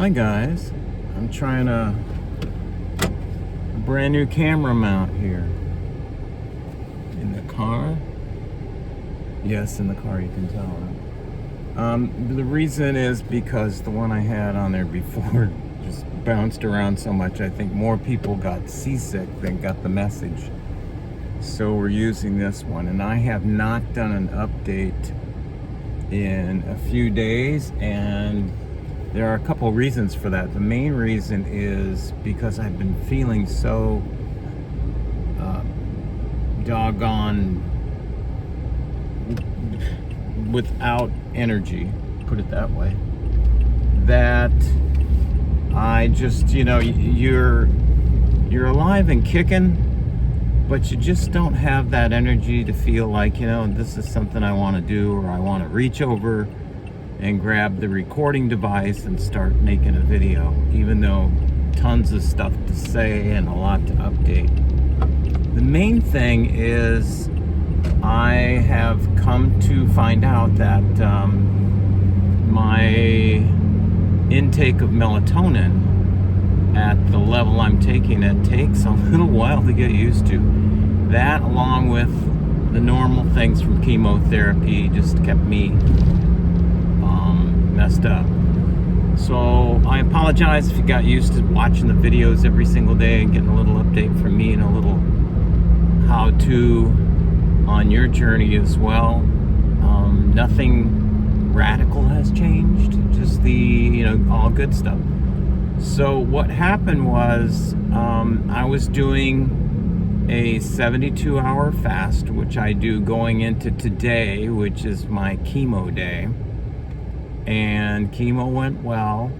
Hi guys, I'm trying a brand new camera mount here. In the car? Yes, in the car, you can tell. The reason is because the one I had on there before just bounced around so much. I think more people got seasick than got the message. So we're using this one, and I have not done an update in a few days, and there are a couple reasons for that. The main reason is because I've been feeling so doggone without energy, put it that way, that I just, you're alive and kicking, but you just don't have that energy to feel like, this is something I want to do, or I want to reach over and grab the recording device and start making a video, even though tons of stuff to say and a lot to update. The main thing is I have come to find out that my intake of melatonin at the level I'm taking it takes a little while to get used to. That, along with the normal things from chemotherapy, just kept me messed up. So I apologize if you got used to watching the videos every single day and getting a little update from me and a little how-to on your journey as well. Nothing radical has changed, just the all good stuff. So what happened was I was doing a 72-hour fast, which I do going into today, which is my chemo day. And chemo went well.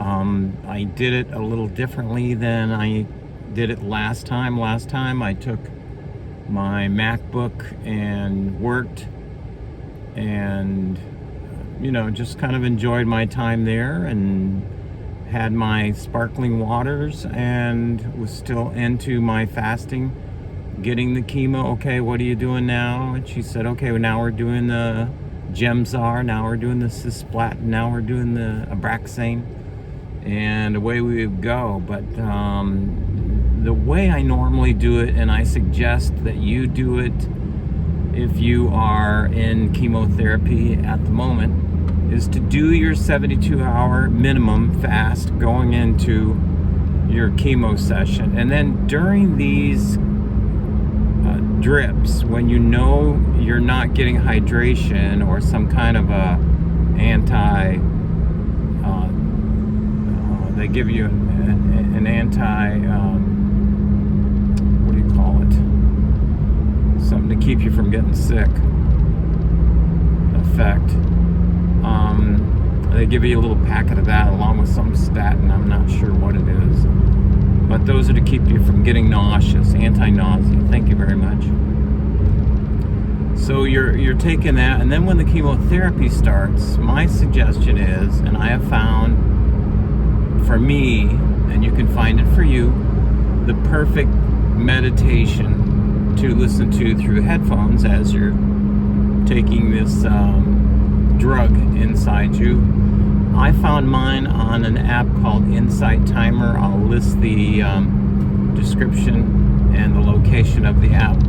I did it a little differently than I did it last time. Last time I took my MacBook and worked and, just kind of enjoyed my time there and had my sparkling waters and was still into my fasting, getting the chemo. Okay, what are you doing now? And she said, okay, well, now we're doing the Gemzar, now we're doing the cisplatin, now we're doing the Abraxane, and away we would go. But the way I normally do it, and I suggest that you do it if you are in chemotherapy at the moment, is to do your 72-hour minimum fast going into your chemo session. And then during these drips, when you're not getting hydration or some kind of a they give you an anti, what do you call it? Something to keep you from getting sick effect. They give you a little packet of that along with some statin. I'm not sure what it is. But those are to keep you from getting nauseous, anti-nausea. Thank you very much. So you're taking that, and then when the chemotherapy starts, my suggestion is, and I have found for me, and you can find it for you, the perfect meditation to listen to through headphones as you're taking this drug inside you. I found mine on an app called Insight Timer. I'll list the description and the location of the app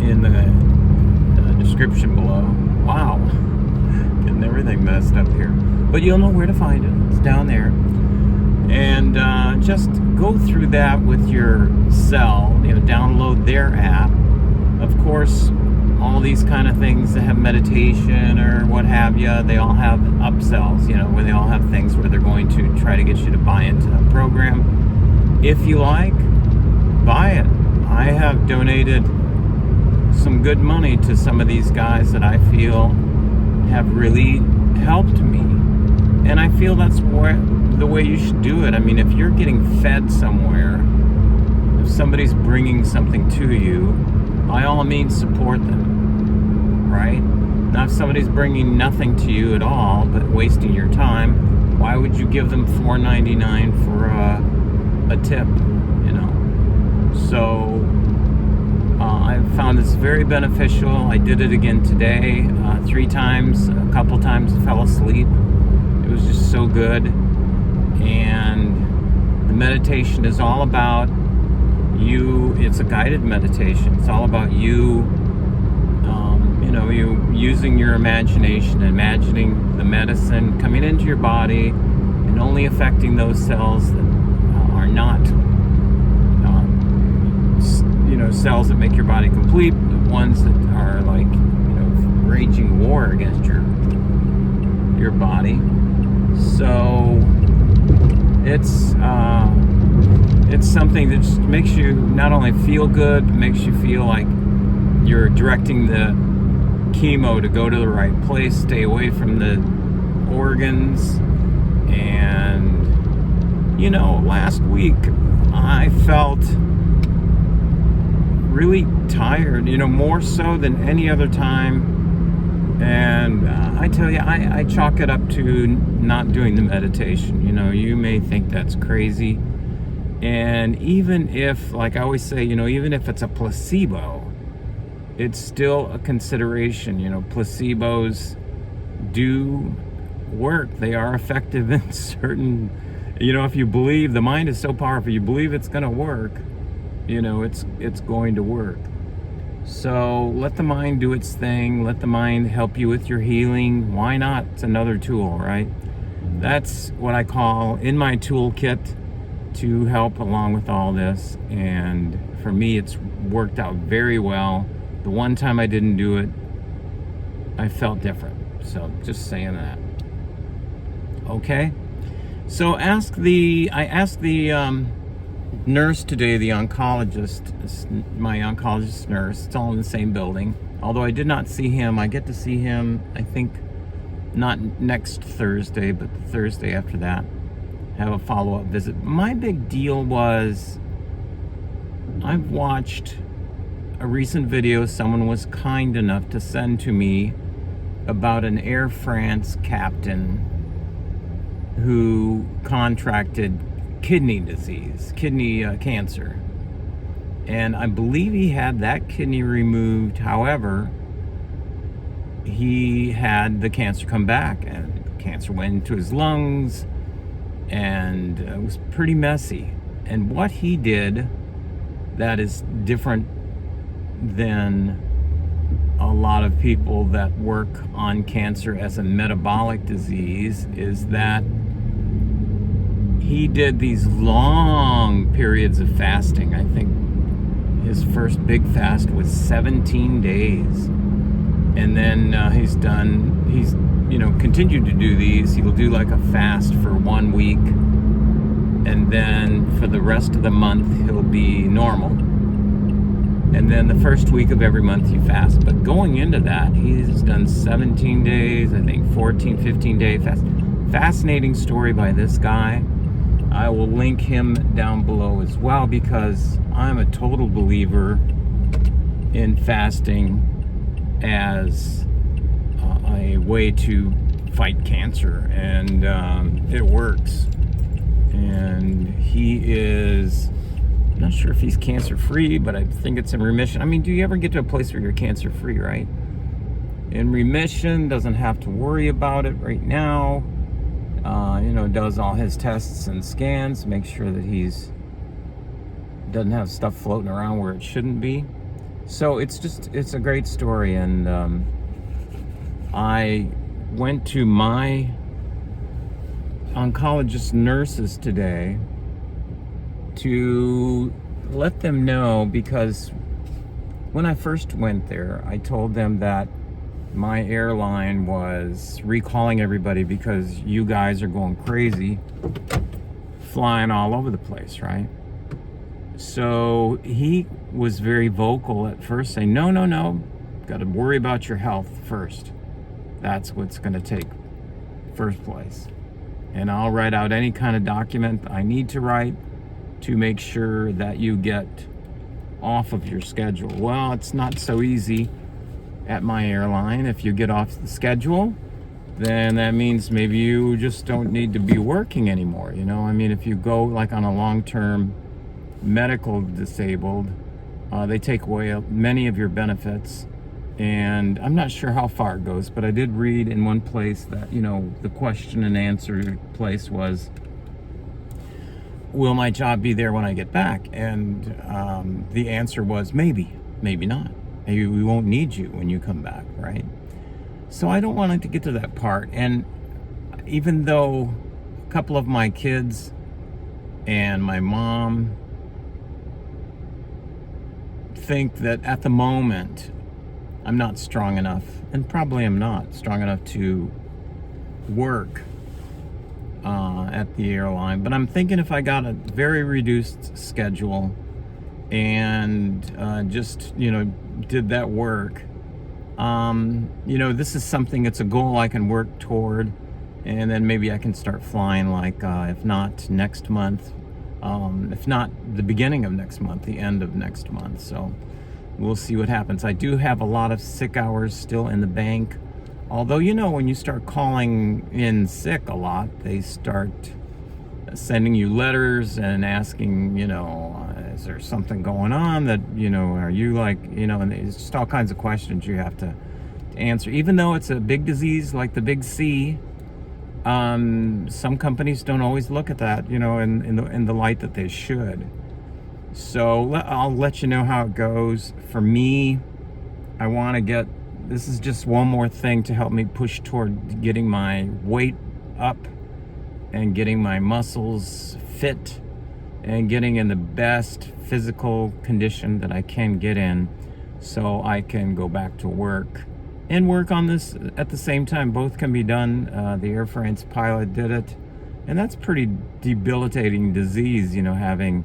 in the description below. Wow, getting everything messed up here. But you'll know where to find it. It's down there. And just go through that with your cell, download their app. Of course, all these kind of things that have meditation or what have you, they all have upsells, where they all have things where they're going to try to get you to buy into a program. If you like, buy it. I have donated some good money to some of these guys that I feel have really helped me. And I feel that's the way you should do it. I mean, if you're getting fed somewhere, if somebody's bringing something to you, by all means support them, right? Now, if somebody's bringing nothing to you at all but wasting your time, why would you give them $4.99 for a tip, So I've found this very beneficial. I did it again today, 3 times. A couple times I fell asleep. It was just so good. And the meditation is all about you. It's a guided meditation. It's all about you, you using your imagination, imagining the medicine coming into your body and only affecting those cells that are not, cells that make your body complete, the ones that are like, raging war against your body. So it's something that just makes you not only feel good, but makes you feel like you're directing the chemo to go to the right place, stay away from the organs. And last week I felt really tired, more so than any other time. And I tell you, I chalk it up to not doing the meditation. You may think that's crazy. And even if, like I always say, even if it's a placebo, it's still a consideration. Placebos do work. They are effective in certain, if you believe, the mind is so powerful, you believe it's going to work, it's going to work. So let the mind do its thing. Let the mind help you with your healing. Why not? It's another tool, right? That's what I call in my toolkit to help along with all this. And for me, it's worked out very well. The one time I didn't do it, I felt different. So just saying that. Okay. So I asked the nurse today, the oncologist, my oncologist nurse. It's all in the same building. Although I did not see him, I get to see him, I think, not next Thursday, but the Thursday after that. Have a follow-up visit. My big deal was I've watched a recent video someone was kind enough to send to me about an Air France captain who contracted kidney disease, kidney cancer. And I believe he had that kidney removed. However, he had the cancer come back, and the cancer went into his lungs, and it was pretty messy. And what he did that is different than a lot of people that work on cancer as a metabolic disease is that he did these long periods of fasting. I think his first big fast was 17 days. And then he's continued to do these. He'll do like a fast for 1 week. And then for the rest of the month, he'll be normal. And then the first week of every month you fast. But going into that, he's done 17 days, I think 14, 15-day fast. Fascinating story by this guy. I will link him down below as well, because I'm a total believer in fasting as a way to fight cancer. And it works. And he is... I'm not sure if he's cancer-free, but I think it's in remission. I mean, do you ever get to a place where you're cancer-free, right? In remission, doesn't have to worry about it right now. Does all his tests and scans, make sure that doesn't have stuff floating around where it shouldn't be. So it's a great story. And I went to my oncologist nurses today to let them know, because when I first went there, I told them that my airline was recalling everybody because you guys are going crazy, flying all over the place, right? So he was very vocal at first, saying, no, got to worry about your health first. That's what's going to take first place. And I'll write out any kind of document I need to write to make sure that you get off of your schedule. Well, it's not so easy at my airline. If you get off the schedule, then that means maybe you just don't need to be working anymore. I mean, if you go like on a long-term medical disabled, they take away many of your benefits. And I'm not sure how far it goes, but I did read in one place that, the question and answer place was, will my job be there when I get back? And the answer was maybe not. Maybe we won't need you when you come back, right? So I don't want it to get to that part. And even though a couple of my kids and my mom think that at the moment I'm not strong enough, and probably I'm not strong enough to work at the airline, but I'm thinking if I got a very reduced schedule and just, did that work, this is something, it's a goal I can work toward, and then maybe I can start flying, like, if not next month, if not the beginning of next month, the end of next month. So we'll see what happens. I do have a lot of sick hours still in the bank. Although, when you start calling in sick a lot, they start sending you letters and asking, is there something going on that, are you like, and it's just all kinds of questions you have to answer. Even though it's a big disease like the big C, some companies don't always look at that, in the light that they should. So I'll let you know how it goes. For me, I want to get, this is just one more thing to help me push toward getting my weight up and getting my muscles fit and getting in the best physical condition that I can get in, so I can go back to work and work on this at the same time. Both can be done. The Air France pilot did it, and that's pretty debilitating disease, having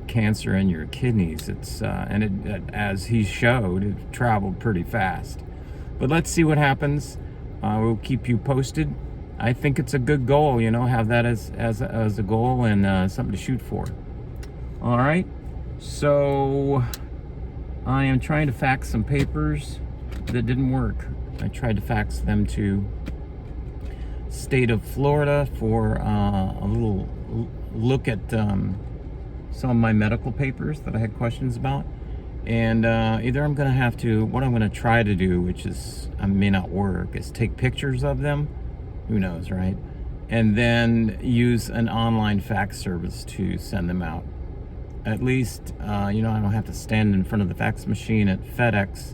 cancer in your kidneys. It's and it, as he showed, it traveled pretty fast. But let's see what happens. We'll keep you posted. I think it's a good goal, have that as a goal and something to shoot for. All right, so I am trying to fax some papers that didn't work. I tried to fax them to state of Florida for a little look at some of my medical papers that I had questions about. And either I'm going to have to, what I'm going to try to do, which is, may not work, is take pictures of them. Who knows, right? And then use an online fax service to send them out. At least, I don't have to stand in front of the fax machine at FedEx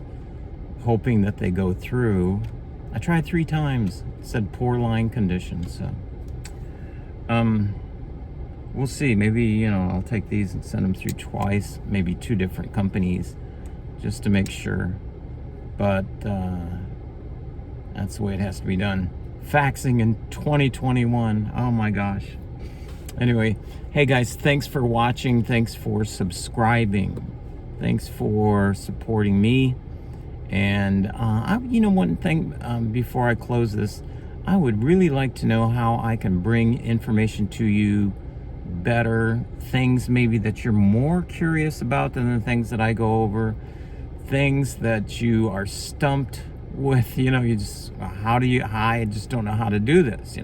hoping that they go through. I tried 3 times. It said poor line condition, so. We'll see. Maybe, I'll take these and send them through twice, maybe 2 different companies, just to make sure. But that's the way it has to be done. Faxing in 2021. Oh my gosh. Anyway, hey guys, thanks for watching. Thanks for subscribing. Thanks for supporting me. And one thing before I close this, I would really like to know how I can bring information to you better, things maybe that you're more curious about than the things that I go over, things that you are stumped with, you just, I just don't know how to do this,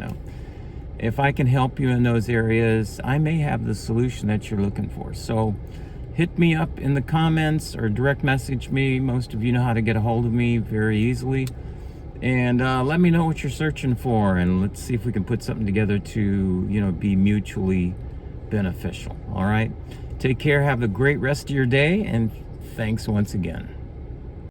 If I can help you in those areas, I may have the solution that you're looking for. So hit me up in the comments or direct message me. Most of you know how to get a hold of me very easily. And let me know what you're searching for, and let's see if we can put something together to, be mutually beneficial. All right? Take care. Have a great rest of your day, and thanks once again.